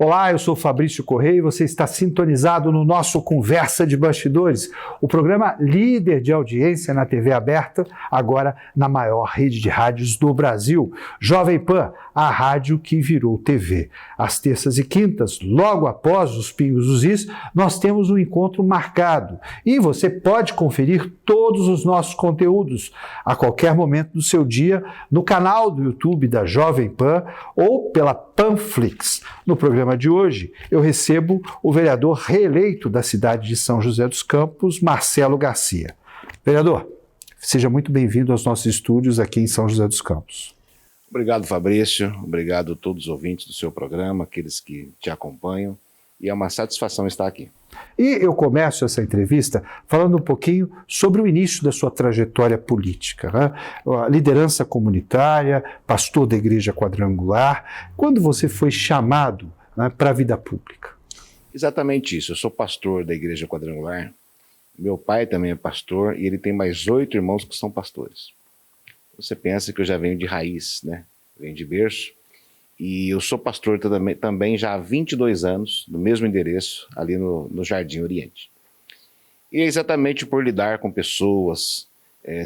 Olá, eu sou Fabrício Correia e você está sintonizado no nosso Conversa de Bastidores, o programa líder de audiência na TV aberta, agora na maior rede de rádios do Brasil, Jovem Pan, a rádio que virou TV. Às terças e quintas, logo após os Pingos dos Is, nós temos um encontro marcado e você pode conferir todos os nossos conteúdos a qualquer momento do seu dia no canal do YouTube da Jovem Pan ou pela Panflix. No programa de hoje, eu recebo o vereador reeleito da cidade de São José dos Campos, Marcelo Garcia. Vereador, seja muito bem-vindo aos nossos estúdios aqui em São José dos Campos. Obrigado, Fabrício. Obrigado a todos os ouvintes do seu programa, aqueles que te acompanham. E é uma satisfação estar aqui. E eu começo essa entrevista falando um pouquinho sobre o início da sua trajetória política, né? A liderança comunitária, pastor da Igreja Quadrangular. Quando você foi chamado, né, para a vida pública? Exatamente isso. Eu sou pastor da Igreja Quadrangular. Meu pai também é pastor e ele tem mais 8 irmãos que são pastores. Você pensa que eu já venho de raiz, né? Venho de berço. E eu sou pastor também já há 22 anos, no mesmo endereço, ali no Jardim Oriente. E é exatamente por lidar com pessoas,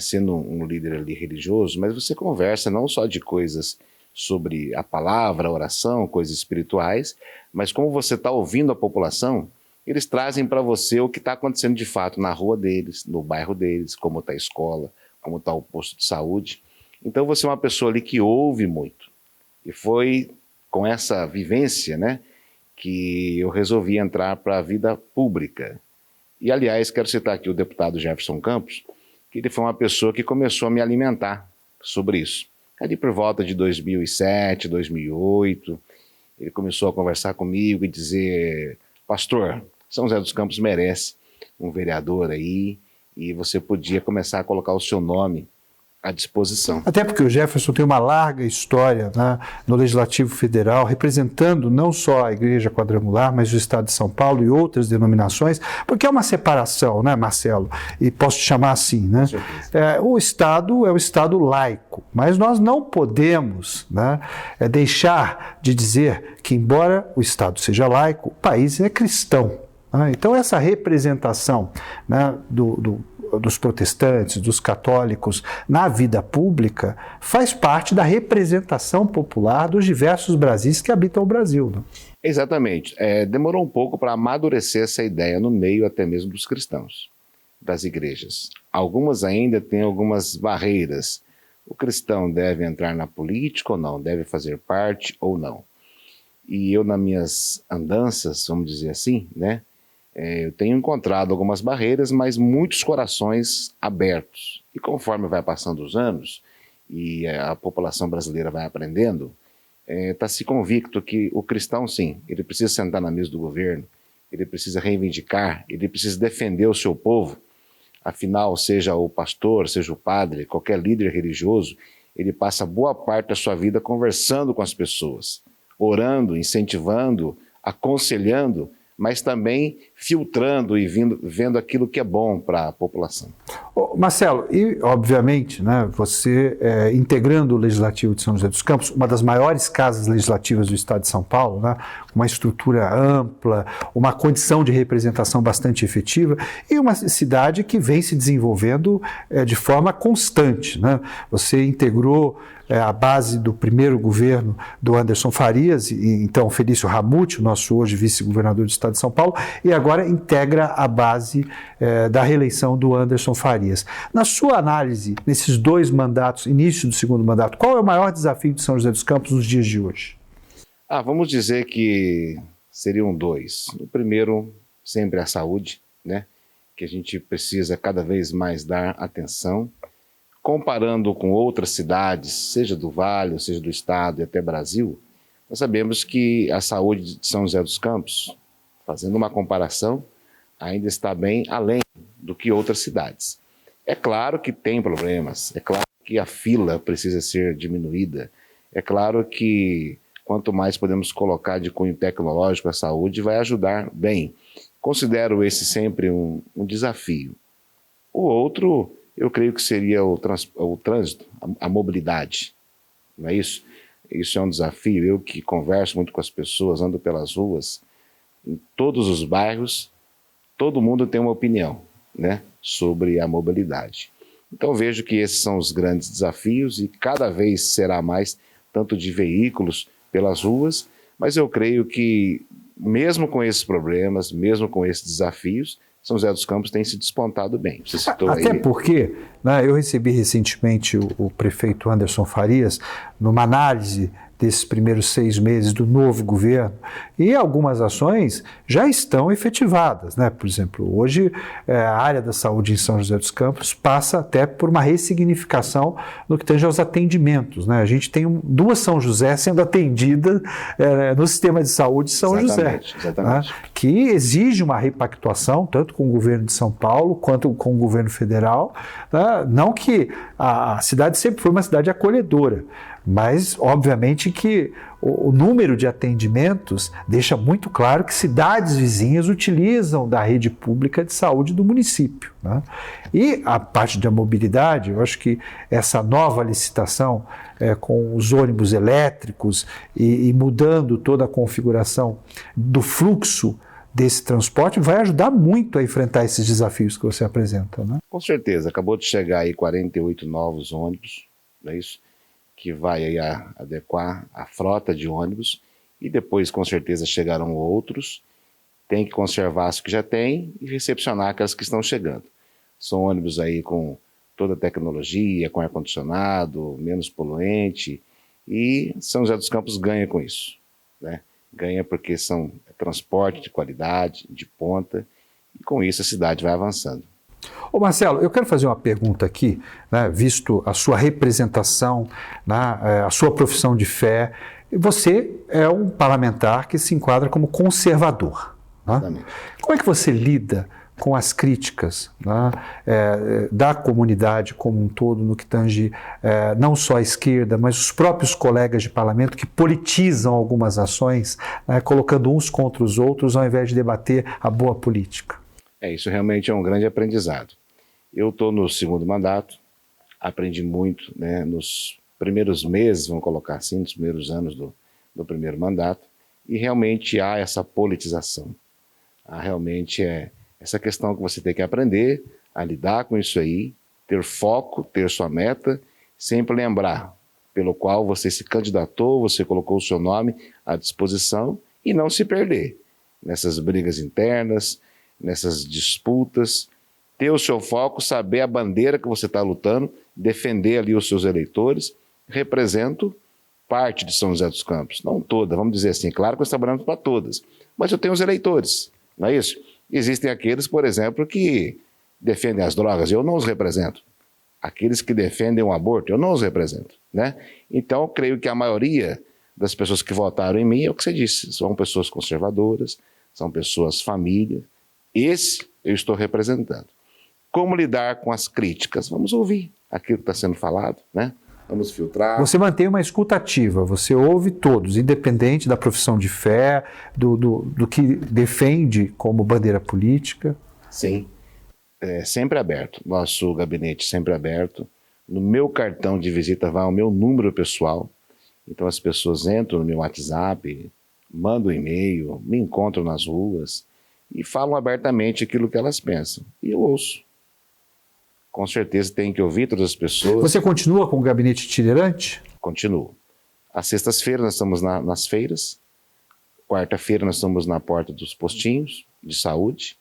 sendo um líder ali religioso, mas você conversa não só de coisas sobre a palavra, a oração, coisas espirituais, mas como você está ouvindo a população, eles trazem para você o que está acontecendo de fato na rua deles, no bairro deles, como está a escola, como está o posto de saúde. Então você é uma pessoa ali que ouve muito. E foi com essa vivência, né, que eu resolvi entrar para a vida pública. E, aliás, quero citar aqui o deputado Jefferson Campos, que ele foi uma pessoa que começou a me alimentar sobre isso. Ali por volta de 2007, 2008, ele começou a conversar comigo e dizer: pastor, São José dos Campos merece um vereador aí, e você podia começar a colocar o seu nome à disposição. Até porque o Jefferson tem uma larga história, né, no Legislativo Federal, representando não só a Igreja Quadrangular, mas o Estado de São Paulo e outras denominações, porque é uma separação, né, Marcelo? E posso te chamar assim, né? O Estado é o Estado laico, mas nós não podemos, né, deixar de dizer que, embora o Estado seja laico, o país é cristão. Né? Então, essa representação, né, dos protestantes, dos católicos na vida pública, faz parte da representação popular dos diversos Brasis que habitam o Brasil. Né? Exatamente. Demorou um pouco para amadurecer essa ideia no meio até mesmo dos cristãos, das igrejas. Algumas ainda têm algumas barreiras. O cristão deve entrar na política ou não? Deve fazer parte ou não? E eu, nas minhas andanças, vamos dizer assim, né? Eu tenho encontrado algumas barreiras, mas muitos corações abertos. E conforme vai passando os anos e a população brasileira vai aprendendo, está-se convicto que o cristão, sim, ele precisa sentar na mesa do governo, ele precisa reivindicar, ele precisa defender o seu povo. Afinal, seja o pastor, seja o padre, qualquer líder religioso, ele passa boa parte da sua vida conversando com as pessoas, orando, incentivando, aconselhando, mas também filtrando e vendo aquilo que é bom para a população. Marcelo, e obviamente, né, você integrando o Legislativo de São José dos Campos, uma das maiores casas legislativas do Estado de São Paulo, né, uma estrutura ampla, uma condição de representação bastante efetiva e uma cidade que vem se desenvolvendo de forma constante. Né? Você integrou a base do primeiro governo do Anderson Farias, e então Felício Ramute, o nosso hoje vice-governador do Estado de São Paulo, e agora integra a base da reeleição do Anderson Farias. Na sua análise, nesses 2 mandatos, início do segundo mandato, qual é o maior desafio de São José dos Campos nos dias de hoje? Vamos dizer que seriam 2. O primeiro, sempre a saúde, né? Que a gente precisa cada vez mais dar atenção. Comparando com outras cidades, seja do Vale, seja do Estado e até Brasil, nós sabemos que a saúde de São José dos Campos, fazendo uma comparação, ainda está bem além do que outras cidades. É claro que tem problemas, é claro que a fila precisa ser diminuída, é claro que quanto mais podemos colocar de cunho tecnológico a saúde, vai ajudar bem. Considero esse sempre um desafio. O outro, eu creio que seria o trânsito, a mobilidade, não é isso? isso é um desafio. Eu que converso muito com as pessoas, ando pelas ruas, em todos os bairros, todo mundo tem uma opinião, né, sobre a mobilidade. Então vejo que esses são os grandes desafios e cada vez será mais, tanto de veículos pelas ruas, mas eu creio que mesmo com esses problemas, mesmo com esses desafios, São José dos Campos tem se despontado bem. Você citou Até aí... porque, né, eu recebi recentemente o prefeito Anderson Farias numa análise desses primeiros 6 meses do novo governo, e algumas ações já estão efetivadas, né? Por exemplo, hoje a área da saúde em São José dos Campos passa até por uma ressignificação no que tange aos atendimentos, né? A gente tem 2 São José sendo atendidas no sistema de saúde de São José, exatamente. Né? Que exige uma repactuação, tanto com o governo de São Paulo quanto com o governo federal, né? Não que a cidade sempre foi uma cidade acolhedora, mas, obviamente, que o número de atendimentos deixa muito claro que cidades vizinhas utilizam da rede pública de saúde do município, né? E a parte da mobilidade, eu acho que essa nova licitação com os ônibus elétricos e mudando toda a configuração do fluxo desse transporte vai ajudar muito a enfrentar esses desafios que você apresenta, né? Com certeza. Acabou de chegar aí 48 novos ônibus, não é isso? Que vai aí adequar a frota de ônibus e depois com certeza chegarão outros. Tem que conservar as que já tem e recepcionar aquelas que estão chegando. São ônibus aí com toda a tecnologia, com ar-condicionado, menos poluente, e São José dos Campos ganha com isso, né? Ganha porque são transporte de qualidade, de ponta, e com isso a cidade vai avançando. Ô Marcelo, eu quero fazer uma pergunta aqui, né, visto a sua representação, né, a sua profissão de fé. Você é um parlamentar que se enquadra como conservador, né? Como é que você lida com as críticas, né, da comunidade como um todo, no que tange não só a esquerda, mas os próprios colegas de parlamento que politizam algumas ações, né, colocando uns contra os outros, ao invés de debater a boa política? Isso realmente é um grande aprendizado. Eu estou no 2º mandato, aprendi muito, né, nos primeiros meses, vamos colocar assim, nos primeiros anos do primeiro mandato, e realmente há essa politização. Há realmente essa questão que você tem que aprender a lidar com isso aí, ter foco, ter sua meta, sempre lembrar pelo qual você se candidatou, você colocou o seu nome à disposição e não se perder nessas brigas internas, nessas disputas, ter o seu foco, saber a bandeira que você está lutando, defender ali os seus eleitores. Represento parte de São José dos Campos, não toda, vamos dizer assim, claro que nós trabalhamos para todas, mas eu tenho os eleitores, não é isso? Existem aqueles, por exemplo, que defendem as drogas, eu não os represento. Aqueles que defendem o aborto, eu não os represento, né? Então, eu creio que a maioria das pessoas que votaram em mim é o que você disse, são pessoas conservadoras, são pessoas famílias. Esse eu estou representando. Como lidar com as críticas? Vamos ouvir aquilo que está sendo falado, né? Vamos filtrar. Você mantém uma escuta ativa, você ouve todos, independente da profissão de fé, do que defende como bandeira política? Sim, sempre aberto. Nosso gabinete sempre aberto. No meu cartão de visita vai o meu número pessoal. Então as pessoas entram no meu WhatsApp, mandam um e-mail, me encontram nas ruas e falam abertamente aquilo que elas pensam. E eu ouço. Com certeza tem que ouvir todas as pessoas. Você continua com o gabinete itinerante? Continuo. Às sextas-feiras nós estamos nas feiras. Quarta-feira nós estamos na porta dos postinhos de saúde.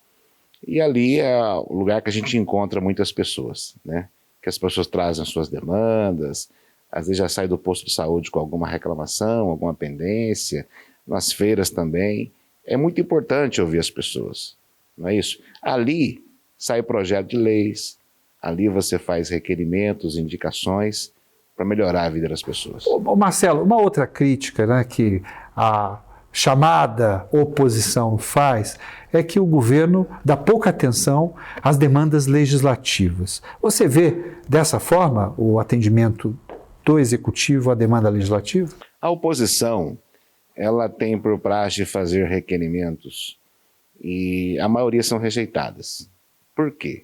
E ali é o lugar que a gente encontra muitas pessoas, né? Que as pessoas trazem suas demandas, às vezes já sai do posto de saúde com alguma reclamação, alguma pendência. Nas feiras também. É muito importante ouvir as pessoas, não é isso? Ali sai projeto de leis, ali você faz requerimentos, indicações para melhorar a vida das pessoas. Ô Marcelo, uma outra crítica, né, que a chamada oposição faz é que o governo dá pouca atenção às demandas legislativas. Você vê dessa forma o atendimento do executivo à demanda legislativa? A oposição, ela tem por praxe fazer requerimentos e a maioria são rejeitadas. Por quê?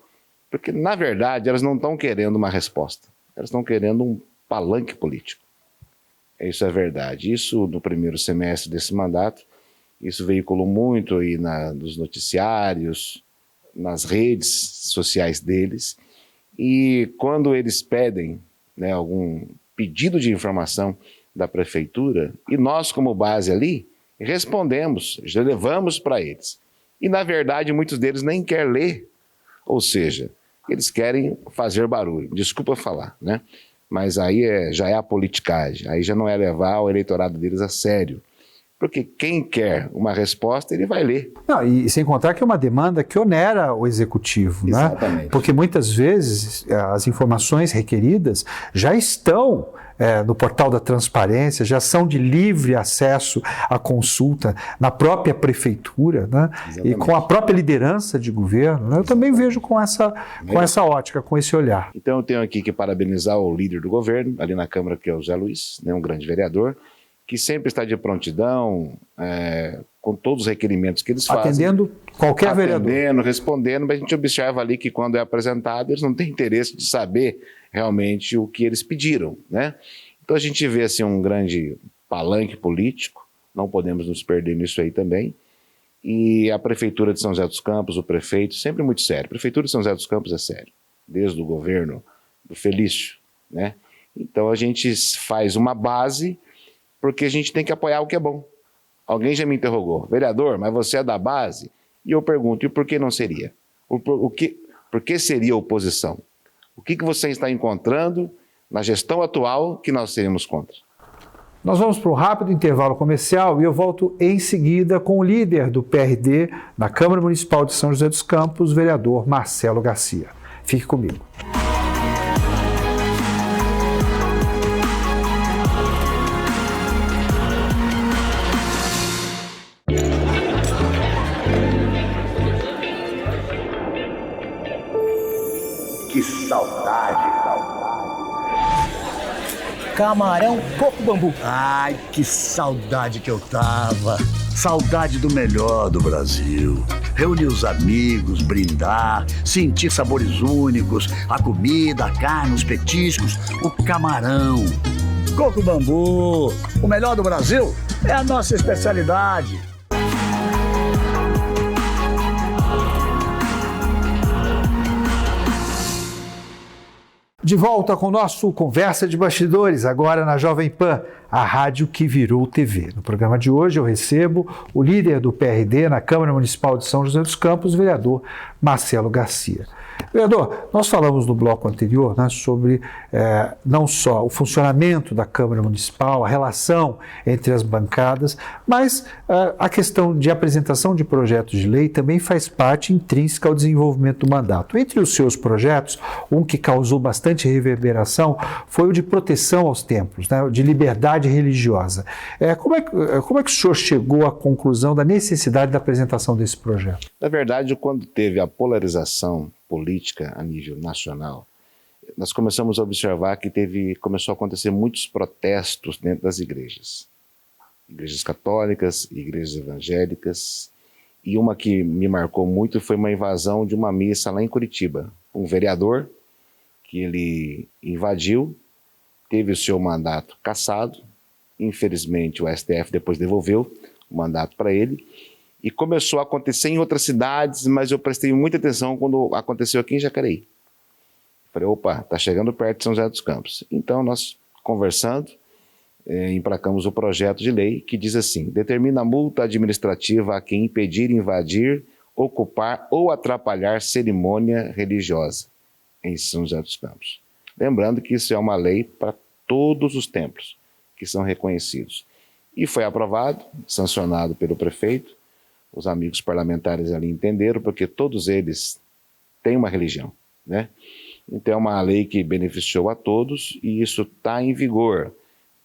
Porque, na verdade, elas não estão querendo uma resposta. Elas estão querendo um palanque político. Isso é verdade. Isso no primeiro semestre desse mandato, isso veiculou muito aí nos noticiários, nas redes sociais deles. E quando eles pedem, né, algum pedido de informação da prefeitura, e nós como base ali, respondemos, já levamos para eles. E na verdade muitos deles nem querem ler, ou seja, eles querem fazer barulho, desculpa falar, né? Mas aí já é a politicagem, aí já não é levar o eleitorado deles a sério. Porque quem quer uma resposta, ele vai ler. Não, e sem contar que é uma demanda que onera o executivo, Exatamente. Né? Porque muitas vezes as informações requeridas já estão no portal da transparência, já são de livre acesso à consulta na própria prefeitura, né? E com a própria liderança de governo, né? Eu também vejo com essa ótica, com esse olhar. Então eu tenho aqui que parabenizar o líder do governo, ali na Câmara, que é o Zé Luiz, né, um grande vereador, que sempre está de prontidão, com todos os requerimentos que eles fazem. Atendendo qualquer vereador. Respondendo, mas a gente observa ali que quando é apresentado, eles não têm interesse de saber realmente o que eles pediram, né? Então a gente vê assim um grande palanque político, não podemos nos perder nisso aí também, e a Prefeitura de São José dos Campos, o prefeito, sempre muito sério. A Prefeitura de São José dos Campos é sério, desde o governo do Felício, né? Então a gente faz uma base, porque a gente tem que apoiar o que é bom. Alguém já me interrogou, vereador, mas você é da base? E eu pergunto, e por que não seria? Por que seria oposição? O que você está encontrando na gestão atual que nós seríamos contra? Nós vamos para um rápido intervalo comercial e eu volto em seguida com o líder do PRD na Câmara Municipal de São José dos Campos, vereador Marcelo Garcia. Fique comigo. Que saudade! Camarão, coco bambu. Ai, que saudade que eu tava! Saudade do melhor do Brasil. Reunir os amigos, brindar, sentir sabores únicos, a comida, a carne, os petiscos, o camarão. Coco bambu, o melhor do Brasil é a nossa especialidade. De volta com o nosso Conversa de Bastidores, agora na Jovem Pan, a rádio que virou TV. No programa de hoje eu recebo o líder do PRD na Câmara Municipal de São José dos Campos, o vereador Marcelo Garcia. Vereador, nós falamos no bloco anterior, né, sobre não só o funcionamento da Câmara Municipal, a relação entre as bancadas, mas a questão de apresentação de projetos de lei também faz parte intrínseca ao desenvolvimento do mandato. Entre os seus projetos, um que causou bastante reverberação foi o de proteção aos templos, né, de liberdade religiosa. Como é que o senhor chegou à conclusão da necessidade da apresentação desse projeto? Na verdade, quando teve a polarização política a nível nacional, nós começamos a observar que começou a acontecer muitos protestos dentro das igrejas católicas, igrejas evangélicas, e uma que me marcou muito foi uma invasão de uma missa lá em Curitiba. Um vereador que ele invadiu, teve o seu mandato cassado, infelizmente o STF depois devolveu o mandato para ele, e começou a acontecer em outras cidades, mas eu prestei muita atenção quando aconteceu aqui em Jacareí. Falei, opa, está chegando perto de São José dos Campos. Então nós, conversando, emplacamos o projeto de lei que diz assim: determina a multa administrativa a quem impedir, invadir, ocupar ou atrapalhar cerimônia religiosa em São José dos Campos. Lembrando que isso é uma lei para todos os templos que são reconhecidos. E foi aprovado, sancionado pelo prefeito. Os amigos parlamentares ali entenderam, porque todos eles têm uma religião, né? Então é uma lei que beneficiou a todos e isso está em vigor.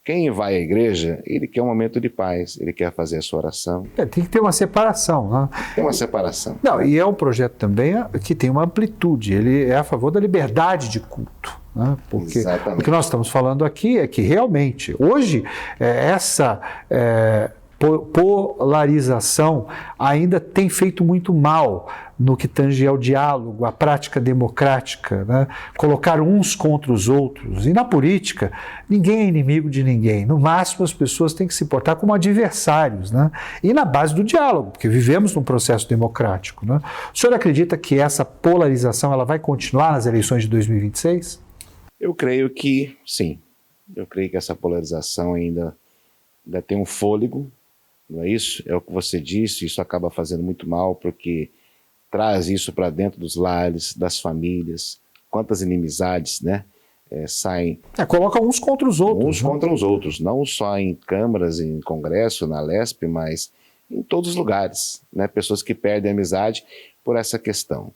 Quem vai à igreja, ele quer um momento de paz, ele quer fazer a sua oração. Tem que ter uma separação, né? Tem uma separação. Não, e é um projeto também que tem uma amplitude, ele é a favor da liberdade de culto. Né? Porque o que nós estamos falando aqui é que realmente, hoje, essa polarização ainda tem feito muito mal no que tange ao diálogo, à prática democrática, né? Colocar uns contra os outros. E na política, ninguém é inimigo de ninguém. No máximo, as pessoas têm que se portar como adversários, né? E na base do diálogo, porque vivemos num processo democrático, né? O senhor acredita que essa polarização ela vai continuar nas eleições de 2026? Eu creio que sim. Eu creio que essa polarização ainda tem um fôlego, não é isso? É o que você disse, isso acaba fazendo muito mal, porque traz isso para dentro dos lares, das famílias, quantas inimizades, né, saem. Coloca uns contra os outros. Uns contra os outros, não só em câmaras, em congresso, na Lesp, mas em todos os lugares, né, pessoas que perdem a amizade por essa questão.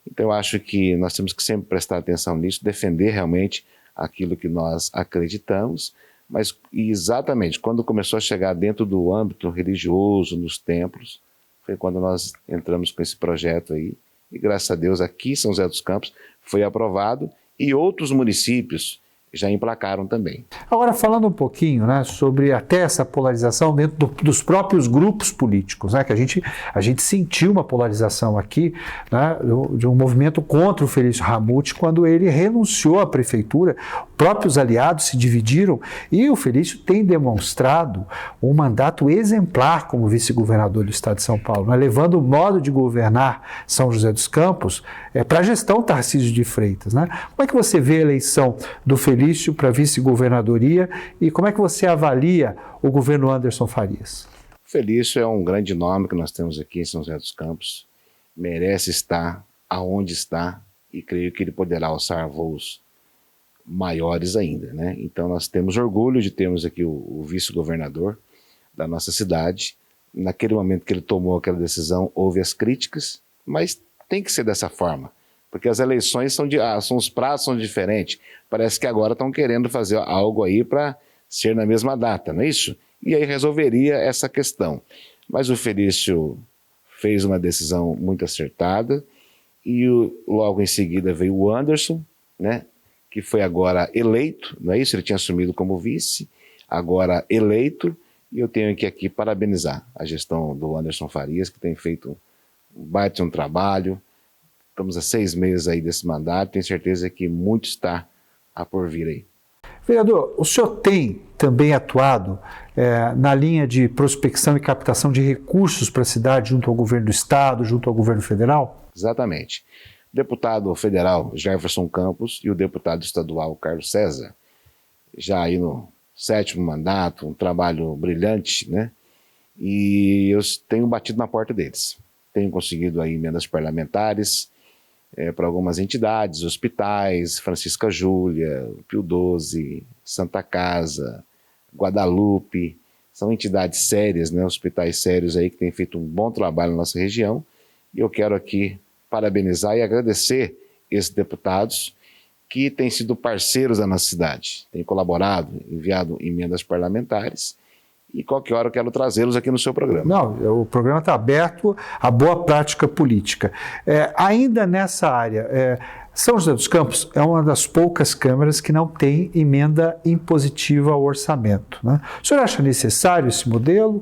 Então eu acho que nós temos que sempre prestar atenção nisso, defender realmente aquilo que nós acreditamos, mas exatamente quando começou a chegar dentro do âmbito religioso, nos templos, foi quando nós entramos com esse projeto aí, e graças a Deus aqui em São José dos Campos foi aprovado e outros municípios já emplacaram também. Agora, falando um pouquinho, né, sobre até essa polarização dentro dos próprios grupos políticos, né, que a gente sentiu uma polarização aqui, né, de um movimento contra o Felício Ramute quando ele renunciou à prefeitura. Próprios aliados se dividiram e o Felício tem demonstrado um mandato exemplar como vice-governador do estado de São Paulo, né, levando o modo de governar São José dos Campos para a gestão Tarcísio de Freitas, né? Como é que você vê a eleição do Felício para vice-governadoria e como é que você avalia o governo Anderson Farias? Felício é um grande nome que nós temos aqui em São José dos Campos, merece estar aonde está e creio que ele poderá alçar voos maiores ainda, né? Então nós temos orgulho de termos aqui o vice-governador da nossa cidade. Naquele momento que ele tomou aquela decisão, houve as críticas, mas tem que ser dessa forma, porque as eleições os prazos são diferentes. Parece que agora estão querendo fazer algo aí para ser na mesma data, não é isso? E aí resolveria essa questão. Mas o Felício fez uma decisão muito acertada e logo em seguida veio o Anderson, né, que foi agora eleito, não é isso? Ele tinha assumido como vice, agora eleito, e eu tenho que aqui parabenizar a gestão do Anderson Farias, que tem feito um baita trabalho. Estamos há 6 meses aí desse mandato, tenho certeza que muito está a por vir aí. Vereador, o senhor tem também atuado na linha de prospecção e captação de recursos para a cidade junto ao governo do estado, junto ao governo federal? Exatamente. O deputado federal Jefferson Campos e o deputado estadual Carlos César, já aí no 7º mandato, um trabalho brilhante, né? E eu tenho batido na porta deles. Tenho conseguido aí emendas parlamentares para algumas entidades, hospitais, Francisca Júlia, Pio XII, Santa Casa, Guadalupe, são entidades sérias, né, hospitais sérios aí que têm feito um bom trabalho na nossa região, e eu quero aqui parabenizar e agradecer esses deputados que têm sido parceiros da nossa cidade, têm colaborado, enviado emendas parlamentares, e qualquer hora eu quero trazê-los aqui no seu programa. Não, o programa está aberto à boa prática política. Ainda nessa área, São José dos Campos é uma das poucas câmaras que não tem emenda impositiva ao orçamento, né? O senhor acha necessário esse modelo?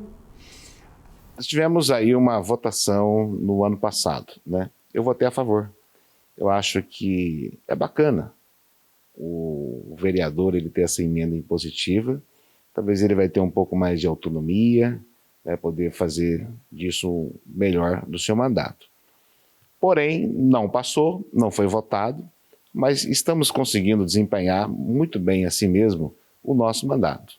Nós tivemos aí uma votação no ano passado, né? Eu votei a favor. Eu acho que é bacana o vereador ele ter essa emenda impositiva. Talvez ele vai ter um pouco mais de autonomia, vai poder fazer disso melhor do seu mandato. Porém, não passou, não foi votado, mas estamos conseguindo desempenhar muito bem assim mesmo o nosso mandato.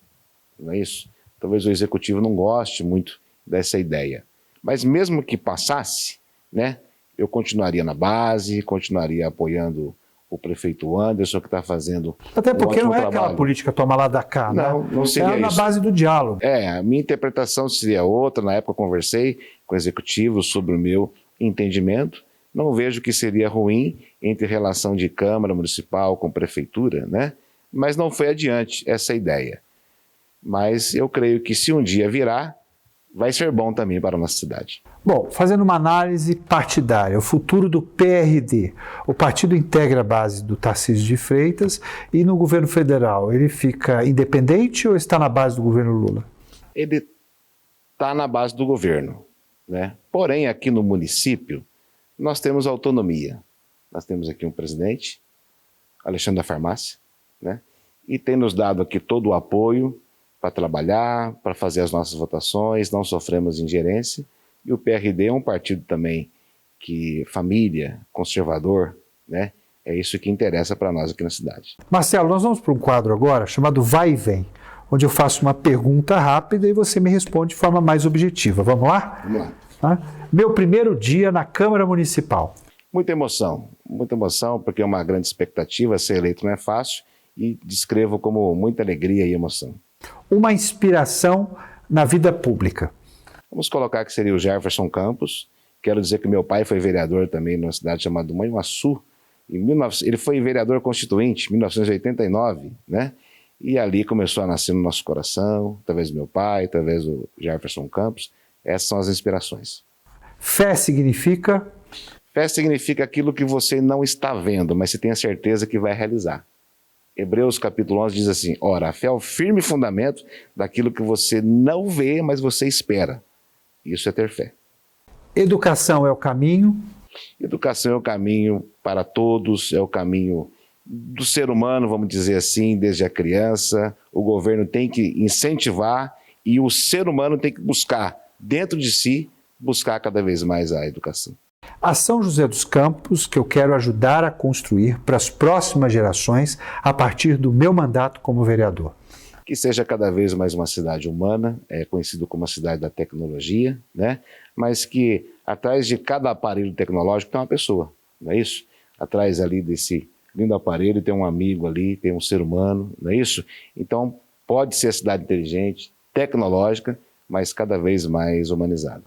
Não é isso? Talvez o executivo não goste muito dessa ideia. Mas mesmo que passasse, né, eu continuaria na base, continuaria apoiando o prefeito Anderson, que está fazendo até porque não é trabalho. Aquela política toma lá da cá, não, né? Não seria na isso. base do diálogo. A minha interpretação seria outra. Na época eu conversei com o executivo sobre o meu entendimento. Não vejo que seria ruim entre relação de Câmara Municipal com Prefeitura, né? Mas não foi adiante essa ideia. Mas eu creio que se um dia virar, vai ser bom também para a nossa cidade. Bom, fazendo uma análise partidária, o futuro do PRD, o partido integra a base do Tarcísio de Freitas e no governo federal, ele fica independente ou está na base do governo Lula? Ele está na base do governo, né? Porém, aqui no município, nós temos autonomia. Nós temos aqui um presidente, Alexandre da Farmácia, né? E tem nos dado aqui todo o apoio para trabalhar, para fazer as nossas votações, não sofremos ingerência. E o PRD é um partido também que família, conservador, né? É isso que interessa para nós aqui na cidade. Marcelo, nós vamos para um quadro agora chamado Vai e Vem, onde eu faço uma pergunta rápida e você me responde de forma mais objetiva. Vamos lá? Vamos lá. Meu primeiro dia na Câmara Municipal. Muita emoção, porque é uma grande expectativa, ser eleito não é fácil, e descrevo como muita alegria e emoção. Uma inspiração na vida pública. Vamos colocar que seria o Jefferson Campos. Quero dizer que meu pai foi vereador também numa cidade chamada Manhuaçu. Ele foi vereador constituinte em 1989, né? E ali começou a nascer no nosso coração, através do meu pai, através do Jefferson Campos. Essas são as inspirações. Fé significa? Fé significa aquilo que você não está vendo, mas você tem a certeza que vai realizar. Hebreus capítulo 11 diz assim: ora, a fé é o firme fundamento daquilo que você não vê, mas você espera. Isso é ter fé. Educação é o caminho? Educação é o caminho para todos, é o caminho do ser humano, vamos dizer assim, desde a criança. O governo tem que incentivar e o ser humano tem que buscar, dentro de si, buscar cada vez mais a educação. A São José dos Campos, que eu quero ajudar a construir para as próximas gerações a partir do meu mandato como vereador. Que seja cada vez mais uma cidade humana, é conhecido como a cidade da tecnologia, né? Mas que atrás de cada aparelho tecnológico tem uma pessoa, não é isso? Atrás ali desse lindo aparelho tem um amigo ali, tem um ser humano, não é isso? Então pode ser a cidade inteligente, tecnológica, mas cada vez mais humanizada.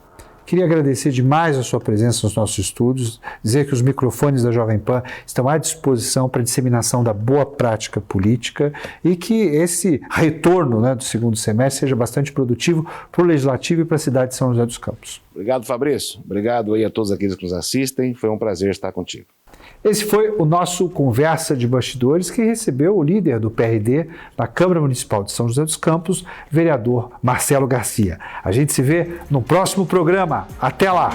Queria agradecer demais a sua presença nos nossos estúdios, dizer que os microfones da Jovem Pan estão à disposição para a disseminação da boa prática política e que esse retorno, né, do segundo semestre seja bastante produtivo para o Legislativo e para a cidade de São José dos Campos. Obrigado, Fabrício. Obrigado aí a todos aqueles que nos assistem. Foi um prazer estar contigo. Esse foi o nosso Conversa de Bastidores, que recebeu o líder do PRD na Câmara Municipal de São José dos Campos, vereador Marcelo Garcia. A gente se vê no próximo programa. Até lá!